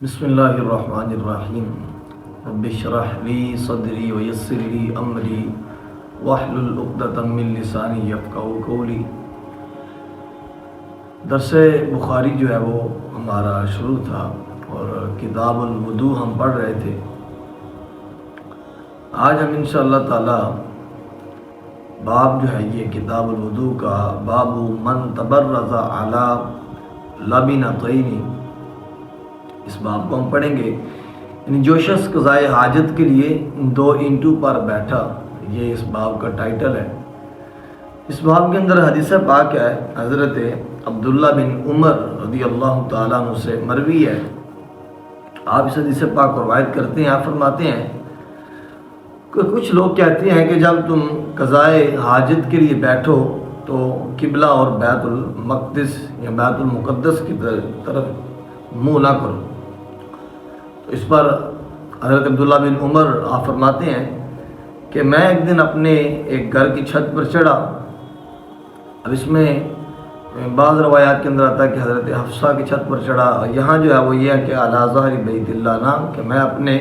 بسم اللہ الرحمن الرحیم رب اشرح لی صدری ویسر لی امری واحلل عقدۃ من لسانی یفقہوا قولی۔ درس بخاری جو ہے وہ ہمارا شروع تھا اور کتاب الوضو ہم پڑھ رہے تھے۔ آج ہم انشاءاللہ تعالی باب جو ہے یہ کتاب الوضو کا باب من تبرز علی لبنتین، اس باب کو ہم پڑھیں گے۔ یعنی جو شخص قضائے حاجت کے لیے 2 اینٹوں پر بیٹھا، یہ اس باب کا ٹائٹل ہے۔ اس باب کے اندر حدیث پاک ہے، حضرت عبداللہ بن عمر رضی اللہ تعالیٰ عنہ سے مروی ہے۔ آپ اس حدیث پاک کو روایت کرتے ہیں، آپ فرماتے ہیں کہ کچھ لوگ کہتے ہیں کہ جب تم قضائے حاجت کے لیے بیٹھو تو قبلہ اور بیت المقدس یا بیت المقدس کی طرف منہ نہ کرو۔ تو اس پر حضرت عبداللہ بن عمر آپ فرماتے ہیں کہ میں ایک دن اپنے ایک گھر کی چھت پر چڑھا۔ اب اس میں بعض روایات کے اندر آتا ہے کہ حضرت حفصہ کی چھت پر چڑھا، یہاں جو ہے وہ یہ ہے کہ علی ظہر بیت اللہ نام، کہ میں اپنے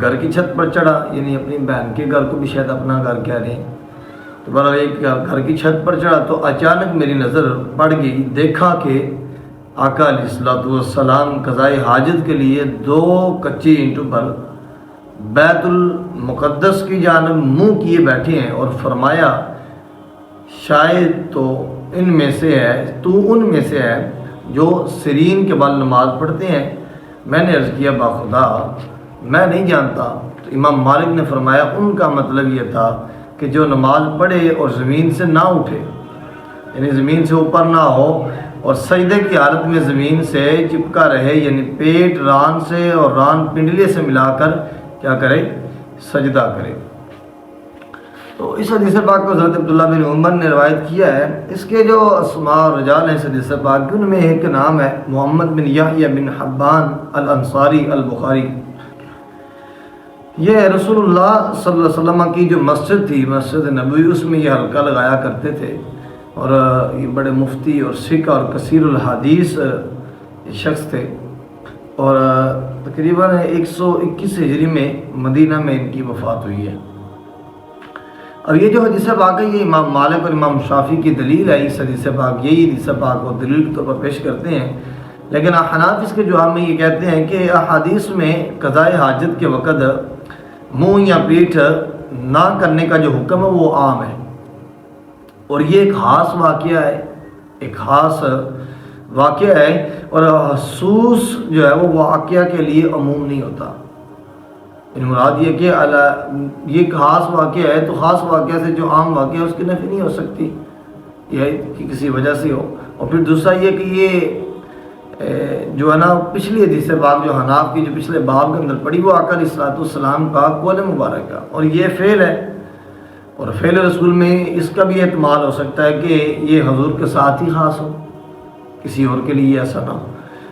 گھر کی چھت پر چڑھا، یعنی اپنی بہن کے گھر کو بھی شاید اپنا گھر کہہ رہے ہیں۔ تو بہرحال ایک گھر کی چھت پر چڑھا تو اچانک میری نظر پڑ گئی، دیکھا کہ آقا علیہ الصلوۃ والسلام قضائے حاجت کے لیے 2 کچی اینٹوں پر بیت المقدس کی جانب منہ کیے بیٹھے ہیں، اور فرمایا شاید تو ان میں سے ہے جو سرین کے بل نماز پڑھتے ہیں۔ میں نے عرض کیا باخدا میں نہیں جانتا۔ تو امام مالک نے فرمایا ان کا مطلب یہ تھا کہ جو نماز پڑھے اور زمین سے نہ اٹھے، یعنی زمین سے اوپر نہ ہو اور سجدے کی حالت میں زمین سے چپکا رہے، یعنی پیٹ ران سے اور ران پنڈلے سے ملا کر کیا کرے، سجدہ کرے۔ تو اس حدیث پاک کو حضرت عبداللہ بن عمر نے روایت کیا ہے۔ اس کے جو اسماء اور رجال ہیں اس حدیث پاک کے، ان میں ایک نام ہے محمد بن یحییٰ بن حبان الانصاری البخاری۔ یہ رسول اللہ صلی اللہ علیہ وسلم کی جو مسجد تھی، مسجد نبوی، اس میں یہ حلقہ لگایا کرتے تھے، اور یہ بڑے مفتی اور سکھ اور کثیر الحدیث شخص تھے، اور تقریباً 121 ہجری میں مدینہ میں ان کی وفات ہوئی ہے۔ اب یہ جو حدیث پاک ہے یہ امام مالک اور امام شافعی کی دلیل ہے اس حدیث پاک، یہی حدیث پاک کو دلیل کے طور پر پیش کرتے ہیں۔ لیکن حناف اس کے جواب میں یہ کہتے ہیں کہ احادیث میں قضائے حاجت کے وقت منہ یا پیٹھ نہ کرنے کا جو حکم ہے وہ عام ہے، اور یہ ایک خاص واقعہ ہے، اور خصوص جو ہے وہ واقعہ کے لیے عموم نہیں ہوتا۔ یعنی مراد یہ کہ یہ خاص واقعہ ہے تو خاص واقعہ سے جو عام واقعہ ہے اس کی نفی نہیں ہو سکتی، یہ کہ کسی وجہ سے ہو۔ اور پھر دوسرا یہ کہ یہ جو ہے نا پچھلی حدیث پاک جو حناف کی جو پچھلے باب کے اندر پڑھی وہ آقا علیہ الصلوۃ والسلام کا قول مبارک ہے، اور یہ فعل ہے، اور فعل رسول میں اس کا بھی احتمال ہو سکتا ہے کہ یہ حضور کے ساتھ ہی خاص ہو، کسی اور کے لیے ایسا نہ ہو۔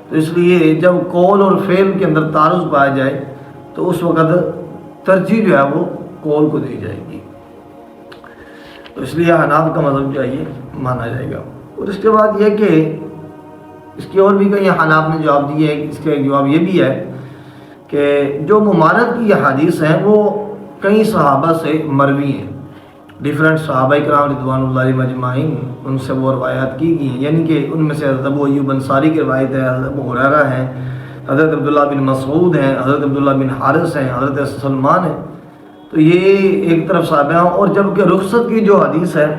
تو اس لیے جب قول اور فعل کے اندر تعارض پایا جائے تو اس وقت ترجیح جو ہے وہ قول کو دی جائے گی، تو اس لیے حناف کا مذہب جو ہے یہ مانا جائے گا۔ اور اس کے بعد یہ کہ اس کی اور بھی کئی حناف نے جواب دیے ہیں، اس کا ایک جواب یہ بھی ہے کہ جو ممانعت کی یہ حدیث ہیں وہ کئی صحابہ سے مروی ہیں، ڈیفرنٹ صحابہ کرام رضوان اللہ علیہم اجمعین، ان سے وہ روایات کی گئی ہیں، یعنی کہ ان میں سے حضرت ابو ایوب انصاری کی روایت ہے، حضرت ابو ہریرہ ہیں، حضرت عبداللہ بن مسعود ہیں، حضرت عبداللہ بن حارث ہیں، حضرت سلمان ہیں۔ تو یہ ایک طرف صحابہ ہیں، اور جبکہ رخصت کی جو حدیث ہے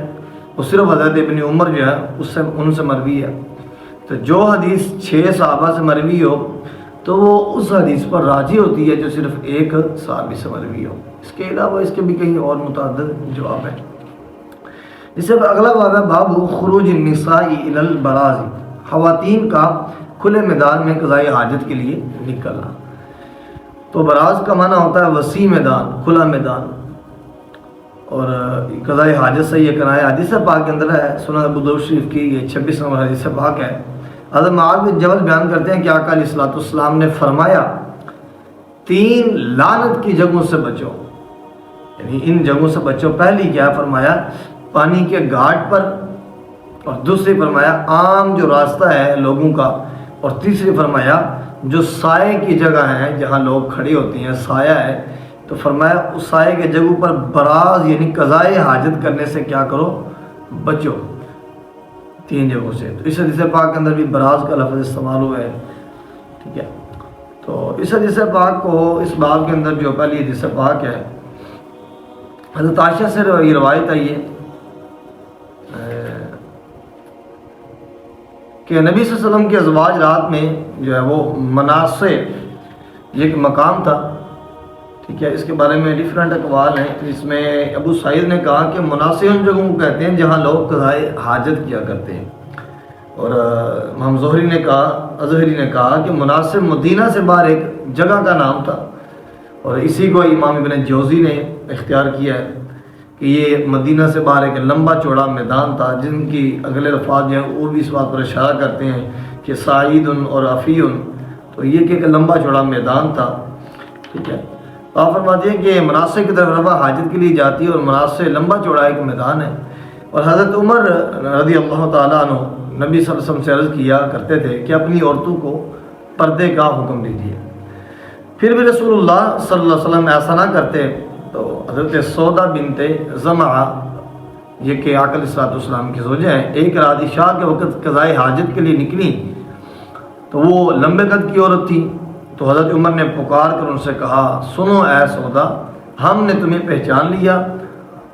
وہ صرف حضرت ابن عمر جو ہے ان سے مروی ہے۔ تو جو حدیث 6 صحابہ سے مروی ہو تو وہ اس حدیث پر راجی ہوتی ہے جو صرف ایک صحابی سے مروی ہو۔ اس کے علاوہ اس کے بھی کہیں اور متعدد جواب ہیں۔ اس سے اگلا باب ہے باب خروج النساء الی البراز، خواتین کا کھلے میدان میں قضائے حاجت کے لیے نکلنا۔ تو براز کا معنی ہوتا ہے وسیع میدان، کھلا میدان، اور قضائے حاجت سے یہ کرنا ہے۔ حدیث پاک کے اندر ہے، سنن ابو داؤد شریف کی یہ 26 نمبر حدیث پاک ہے۔ حضرت معاذ بن جبل بیان کرتے ہیں کہ آقا علیہ الصلوۃ والسلام نے فرمایا 3 لعنت کی جگہوں سے بچو، یعنی ان جگہوں سے بچو۔ پہلی کیا فرمایا، پانی کے گھاٹ پر، اور دوسری فرمایا عام جو راستہ ہے لوگوں کا، اور تیسری فرمایا جو سائے کی جگہ ہیں جہاں لوگ کھڑے ہوتے ہیں سایہ ہے، تو فرمایا اس سائے کے جگہوں پر براز یعنی قضائے حاجت کرنے سے کیا کرو، بچو، 3 جگہوں سے۔ تو اس حدیث پاک کے اندر بھی براز کا لفظ استعمال ہوا ہے، ٹھیک ہے۔ تو اس حدیث پاک کو اس باب کے اندر جو پہلی حدیث پاک ہے، حضرت عائشہ سے یہ روایت آئی ہے کہ نبی صلی اللہ علیہ وسلم کے ازواج رات میں جو ہے وہ مناصے، یہ ایک مقام تھا، ٹھیک ہے۔ اس کے بارے میں ڈیفرنٹ اقوال ہیں۔ اس میں ابو سعید نے کہا کہ مناصے ان جگہوں کو کہتے ہیں جہاں لوگ قضائے حاجت کیا کرتے ہیں، اور امام زہری نے کہا کہ مناسب مدینہ سے باہر ایک جگہ کا نام تھا، اور اسی کو امام ابن جوزی نے اختیار کیا ہے کہ یہ مدینہ سے باہر ایک لمبا چوڑا میدان تھا، جن کی اگلے الفاظ جو ہیں وہ بھی اس بات پر اشارہ کرتے ہیں کہ سعید اور افی، تو یہ کہ ایک لمبا چوڑا میدان تھا، ٹھیک ہے۔ آپ فرماتے ہیں کہ مناسب کی طرف رفع حاجت کے لیے جاتی ہے، اور مناسب لمبا چوڑا ایک میدان ہے۔ اور حضرت عمر رضی اللہ تعالیٰ عنہ نبی صلی اللہ علیہ وسلم سے عرض کیا کرتے تھے کہ اپنی عورتوں کو پردے کا حکم دیجیے، پھر بھی رسول اللہ صلی اللہ علیہ وسلم ایسا نہ کرتے۔ تو حضرت سودا بنت زمعہ، یہ کہ آقا علیہ السلام کی زوجہ ہیں، ایک رات عشاء کے وقت قضائے حاجت کے لیے نکلی، تو وہ لمبے قد کی عورت تھی، تو حضرت عمر نے پکار کر ان سے کہا، سنو اے سودا، ہم نے تمہیں پہچان لیا،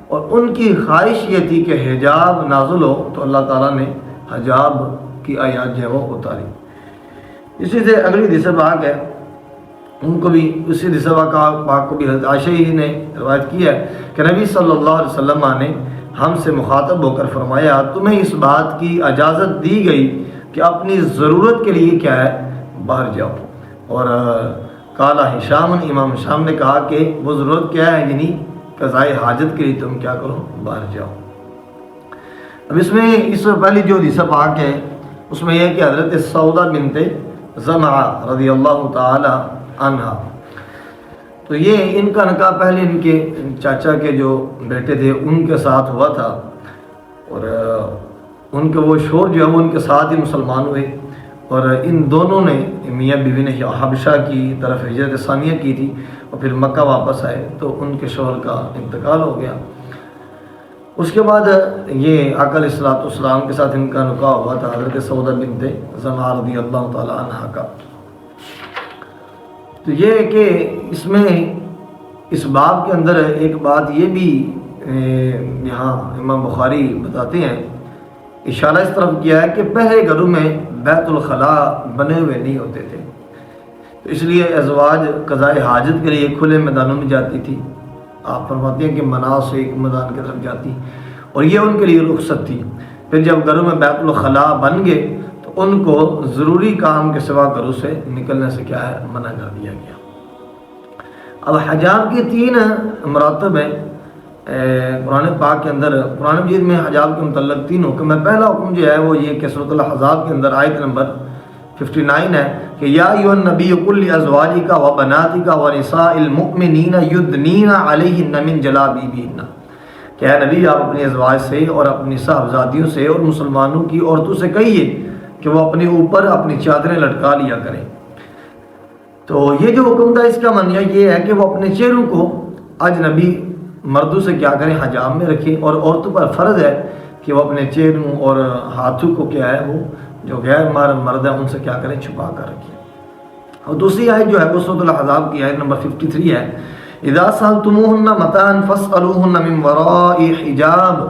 اور ان کی خواہش یہ تھی کہ حجاب نازل ہو، تو اللہ تعالیٰ نے حجاب کی آیات جو ہے وہ اتاری۔ اسی سے اگلی حدیث پاک ہے، ان کو بھی اسی حدیث پاک کو بھی حضرت عائشہ ہی نے روایت کی ہے کہ نبی صلی اللہ علیہ وسلم نے ہم سے مخاطب ہو کر فرمایا، تمہیں اس بات کی اجازت دی گئی کہ اپنی ضرورت کے لیے کیا ہے، باہر جاؤ۔ اور قال ہشام، امام ہشام نے کہا کہ وہ ضرورت کیا ہے، یعنی قضائے حاجت کے لیے تم کیا کرو، باہر جاؤ۔ اب اس میں اس سے پہلی جو حدیث پاک ہے اس میں یہ ہے کہ حضرت سودا بنت زمعہ رضی اللہ تعالی عنہا، تو یہ ان کا نکاح پہلے ان کے چاچا کے جو بیٹے تھے ان کے ساتھ ہوا تھا، اور ان کے وہ شوہر جو ہے وہ ان کے ساتھ ہی مسلمان ہوئے، اور ان دونوں نے میاں بیوی نے حبشہ کی طرف ہجرت ثانیہ کی تھی، اور پھر مکہ واپس آئے تو ان کے شوہر کا انتقال ہو گیا۔ اس کے بعد یہ آقا علیہ السلام کے ساتھ ان کا نکاح ہوا تھا، حضرت سودا بنت زمعہ رضی اللہ تعالی عنہا کا۔ تو یہ ہے کہ اس میں اس باب کے اندر ایک بات یہ بھی یہاں امام بخاری بتاتے ہیں، اشارہ اس طرف کیا ہے کہ پہلے گھروں میں بیت الخلاء بنے ہوئے نہیں ہوتے تھے، تو اس لیے ازواج قضائے حاجت کے لیے کھلے میدانوں میں جاتی تھی۔ آپ فرماتے ہیں کہ مناس سے ایک میدان کی طرف جاتی، اور یہ ان کے لیے رخصت تھی۔ پھر جب گھروں میں بیت الخلاء بن گئے تو ان کو ضروری کام کے سوا گھروں سے نکلنے سے کیا ہے، منع کر دیا گیا۔ اب حجاب کی 3 مراتب ہیں قرآن پاک کے اندر۔ قرآن مجید میں حجاب کے متعلق 3 حکم ہے۔ پہلا حکم جو ہے وہ یہ کہ سورۃ الاحزاب کے اندر آیت نمبر 59 ہے کہ یا ایھا النبی قل لازواجک و بناتک و نساء المؤمنین یدنین علیہن من جلابیبہن، کہ اے نبی آپ اپنی ازواج سے اور اپنی صاحبزادیوں سے اور مسلمانوں کی عورتوں سے کہیے کہ وہ اپنے اوپر اپنی چادریں لٹکا لیا کریں۔ تو یہ جو حکم تھا اس کا معنی یہ ہے کہ وہ اپنے چہروں کو اجنبی مردوں سے کیا کریں، حجاب میں رکھیں، اور عورتوں پر فرض ہے کہ وہ اپنے چہروں اور ہاتھوں کو کیا ہے وہ جو غیر محرم مرد ہیں ان سے کیا کریں، چھپا کر رکھیں۔ اور دوسری آیت جو ہے وہ سورۃ الاحزاب کی آیت نمبر 53 ہے، اذا سألتموهن متاعا فاسألوهن من وراء حجاب،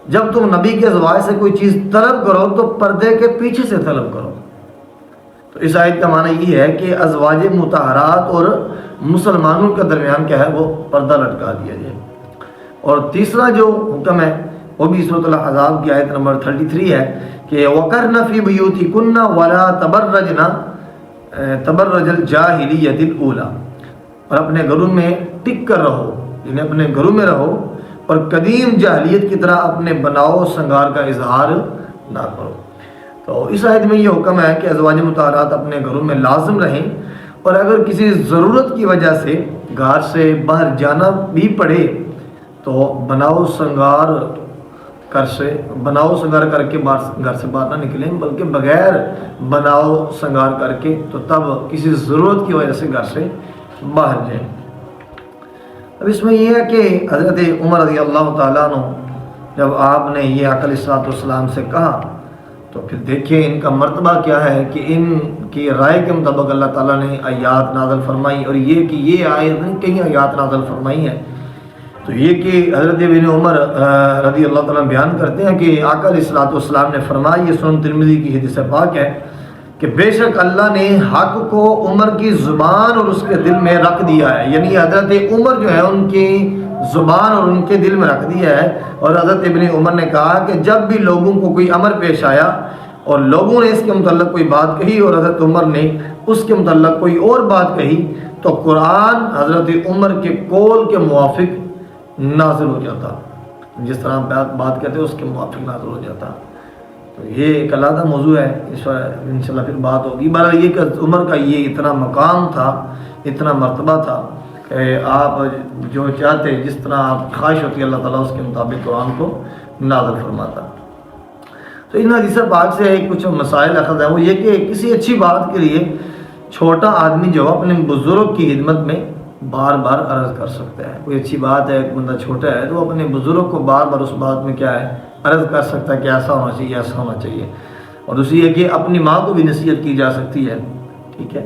جب تم نبی کے ازواج سے کوئی چیز طلب کرو تو پردے کے پیچھے سے طلب کرو۔ تو اس آیت کا معنی یہ ہے کہ ازواج مطہرات اور مسلمانوں کے درمیان کیا ہے وہ پردہ لٹکا دیا جائے۔ اور تیسرا جو حکم ہے وہ بھی سورۃ الاحزاب کی آیت نمبر 33 ہے کہ وَقَرْنَ فِي بُيُوتِكُنَّ وَلَا تَبَرَّجْنَ تَبَرَّجَ الْجَاهِلِيَّةِ الْأُولَىٰ، اور اپنے گھروں میں ٹک کر رہو، یعنی اپنے گھروں میں رہو اور قدیم جاہلیت کی طرح اپنے بناؤ سنگار کا اظہار نہ کرو۔ تو اس آیت میں یہ حکم ہے کہ ازواج مطہرات اپنے گھروں میں لازم رہیں، اور اگر کسی ضرورت کی وجہ سے گھر سے باہر جانا بھی پڑے تو بناؤ سنگار گھر سے بناؤ سنگار کر کے گھر سے باہر نہ نکلیں، بلکہ بغیر بناؤ سنگار کر کے تو تب کسی ضرورت کی وجہ سے گھر سے باہر جائیں۔ اب اس میں یہ ہے کہ حضرت عمر رضی اللہ تعالیٰ عنہ جب آپ نے یہ آقا علیہ السلام سے کہا تو پھر دیکھیں ان کا مرتبہ کیا ہے کہ ان کی رائے کے مطابق اللہ تعالیٰ نے آیات نازل فرمائی، اور یہ کہ یہ آیت نہیں کئی آیات نازل فرمائی ہیں۔ تو یہ کہ حضرت ابن عمر رضی اللہ تعالیٰ بیان کرتے ہیں کہ آقا علیہ السلام نے فرمایا، یہ سنن ترمذی کی حدیث پاک ہے کہ بے شک اللہ نے حق کو عمر کی زبان اور اس کے دل میں رکھ دیا ہے، یعنی حضرت عمر جو ہے ان کی زبان اور ان کے دل میں رکھ دیا ہے۔ اور حضرت ابن عمر نے کہا کہ جب بھی لوگوں کو کوئی امر پیش آیا اور لوگوں نے اس کے متعلق کوئی بات کہی اور حضرت عمر نے اس کے متعلق کوئی اور بات کہی تو قرآن حضرت عمر کے قول کے موافق نازل ہو جاتا، جس طرح بات کہتے ہیں اس کے موافق نازل ہو جاتا۔ تو یہ ایک علیحدہ موضوع ہے، اس پر انشاءاللہ پھر بات ہوگی۔ بہرحال یہ کہ عمر کا یہ اتنا مقام تھا، اتنا مرتبہ تھا کہ آپ جو چاہتے جس طرح آپ خواہش ہوتی ہے اللہ تعالیٰ اس کے مطابق قرآن کو نازل فرماتا۔ تو ان حدیث پاک سے کچھ مسائل اخذ ہیں، وہ یہ کہ کسی اچھی بات کے لیے چھوٹا آدمی جو اپنے بزرگ کی خدمت میں بار بار عرض کر سکتا ہے۔ کوئی اچھی بات ہے، ایک بندہ چھوٹا ہے تو وہ اپنے بزرگ کو بار بار اس بات میں کیا ہے عرض کر سکتا ہے کہ ایسا ہونا چاہیے، ایسا ہونا چاہیے۔ اور دوسری یہ کہ اپنی ماں کو بھی نصیحت کی جا سکتی ہے، ٹھیک ہے،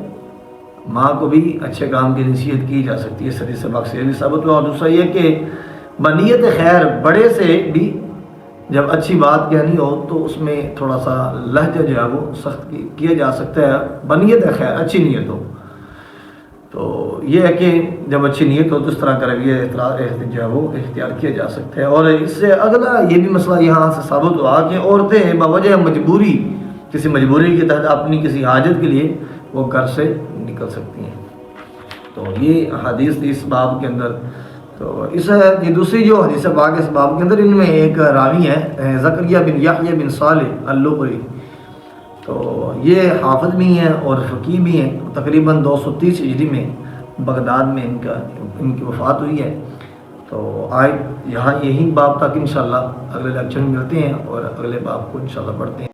ماں کو بھی اچھے کام کی نصیحت کی جا سکتی ہے، حدیث پاک سے یہ بھی ثابت ہوا۔ اور دوسرا یہ کہ بنیت خیر بڑے سے بھی جب اچھی بات کہنی ہو تو اس میں تھوڑا سا لہجہ جو ہے وہ سخت کیا جا سکتا ہے، بنیت خیر اچھی نیت ہو تو یہ ہے کہ جب اچھی نیت ہو تو اس طرح کا رویہ جو ہے وہ اختیار کیا جا سکتا ہے۔ اور اس سے اگلا یہ بھی مسئلہ یہاں سے ثابت ہوا کہ عورتیں بوجہ مجبوری، کسی مجبوری کے تحت اپنی کسی حاجت کے لیے وہ گھر سے نکل سکتی ہیں۔ تو یہ حدیث اس باب کے اندر، تو اس یہ دوسری جو حدیث پاک اس باب کے اندر، ان میں ایک راوی ہے زکریا بن یحییٰ بن صالح اللغری، تو یہ حافظ بھی ہیں اور فقیہ بھی ہیں۔ تقریباً 230 ہجری میں بغداد میں ان کی وفات ہوئی ہے۔ تو آج یہاں یہی باب تک انشاءاللہ اگلے لیکچر میں ملتے ہیں اور اگلے باب کو انشاءاللہ پڑھتے ہیں۔